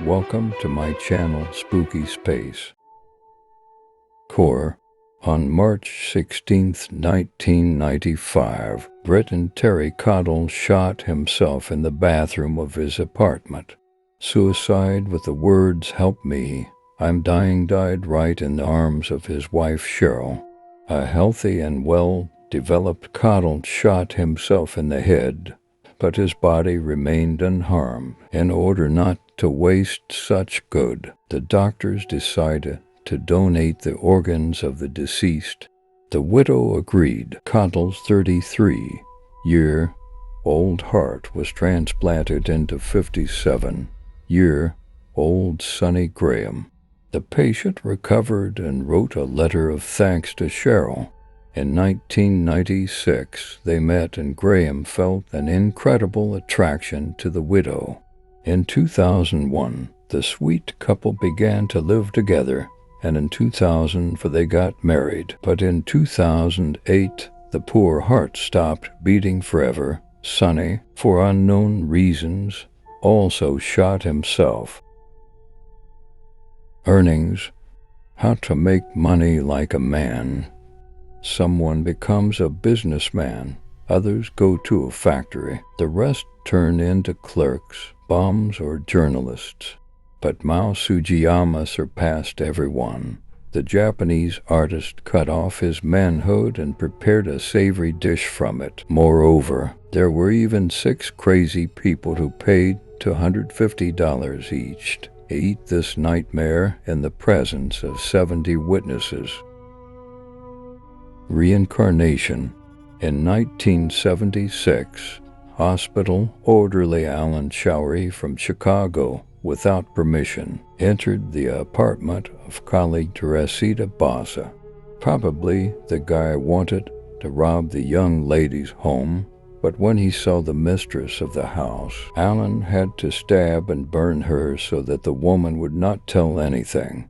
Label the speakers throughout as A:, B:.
A: Welcome to my channel Spooky Space. Core. On March 16, 1995, Briton Terry Cottle shot himself in the bathroom of his apartment. Suicide with the words, "Help me, I'm dying," died right in the arms of his wife Cheryl. A healthy and well-developed Cottle shot himself in the head, but his body remained unharmed. In order not to waste such good, the doctors decided to donate the organs of the deceased. The widow agreed. Cottle's 33-year-old heart was transplanted into 57-year-old Sonny Graham. The patient recovered and wrote a letter of thanks to Cheryl. In 1996, they met and Graham felt an incredible attraction to the widow. In 2001, the sweet couple began to live together, and in 2004 they got married. But in 2008, the poor heart stopped beating forever. Sonny, for unknown reasons, also shot himself. Earnings. How to make money like a man. Someone becomes a businessman, others go to a factory, the rest turn into clerks, bums, or journalists. But Mao Sujiyama surpassed everyone. The Japanese artist cut off his manhood and prepared a savory dish from it. Moreover, there were even 6 crazy people who paid $250 each to eat this nightmare in the presence of 70 witnesses. Reincarnation. In 1976, hospital orderly Alan Showery from Chicago, without permission, entered the apartment of colleague Teresita Baza. Probably the guy wanted to rob the young lady's home, but when he saw the mistress of the house, Alan had to stab and burn her so that the woman would not tell anything.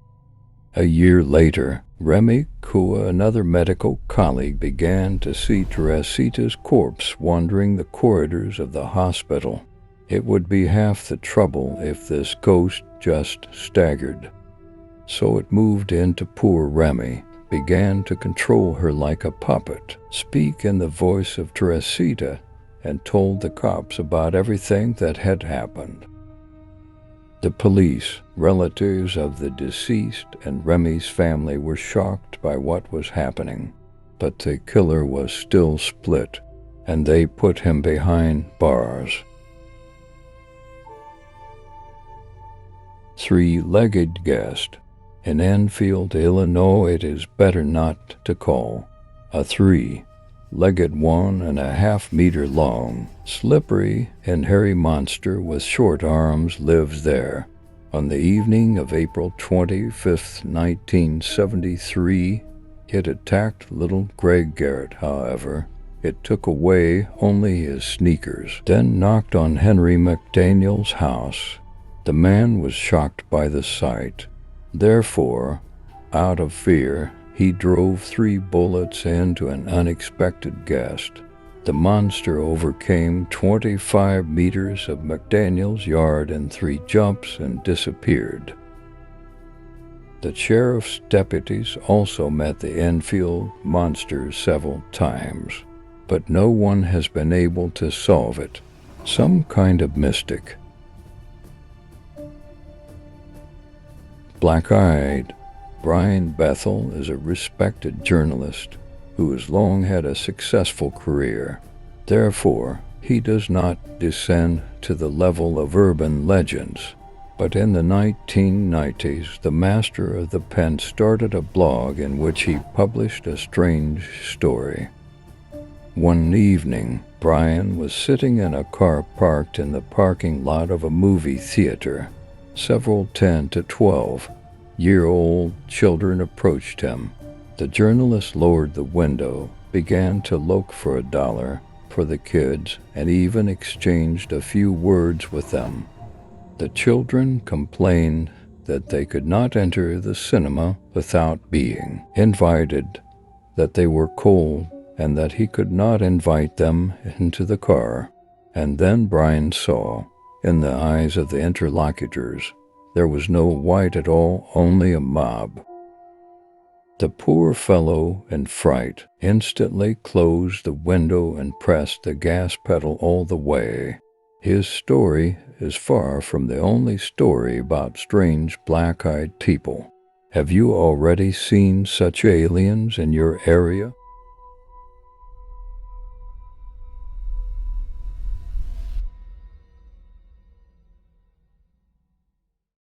A: A year later, Remy Kua, another medical colleague, began to see Teresita's corpse wandering the corridors of the hospital. It would be half the trouble if this ghost just staggered. So it moved into poor Remy, began to control her like a puppet, speak in the voice of Teresita, and told the cops about everything that had happened. The police, relatives of the deceased, and Remy's family were shocked by what was happening, but the killer was still split, and they put him behind bars. Three-legged guest. In Enfield, Illinois, it is better not to call. A 3-legged 1.5 meter long, slippery and hairy monster with short arms lives there. On the evening of April 25, 1973, it attacked little Greg Garrett. However, it took away only his sneakers, then knocked on Henry McDaniel's house. The man was shocked by the sight. Therefore, out of fear, he drove 3 bullets into an unexpected guest. The monster overcame 25 meters of McDaniel's yard in 3 jumps and disappeared. The sheriff's deputies also met the Enfield monster several times, but no one has been able to solve it. Some kind of mystic. Black-eyed. Brian Bethel is a respected journalist who has long had a successful career. Therefore, he does not descend to the level of urban legends. But in the 1990s, the master of the pen started a blog in which he published a strange story. One evening, Brian was sitting in a car parked in the parking lot of a movie theater. Several 10 to 12-year-old children approached him. The journalist lowered the window, began to look for $1 for the kids, and even exchanged a few words with them. The children complained that they could not enter the cinema without being invited, that they were cold, and that he could not invite them into the car. And then Brian saw, in the eyes of the interlocutors, There was no white at all, only a mob. The poor fellow, in fright, instantly closed the window and pressed the gas pedal all the way. His story is far from the only story about strange black-eyed people. Have you already seen such aliens in your area?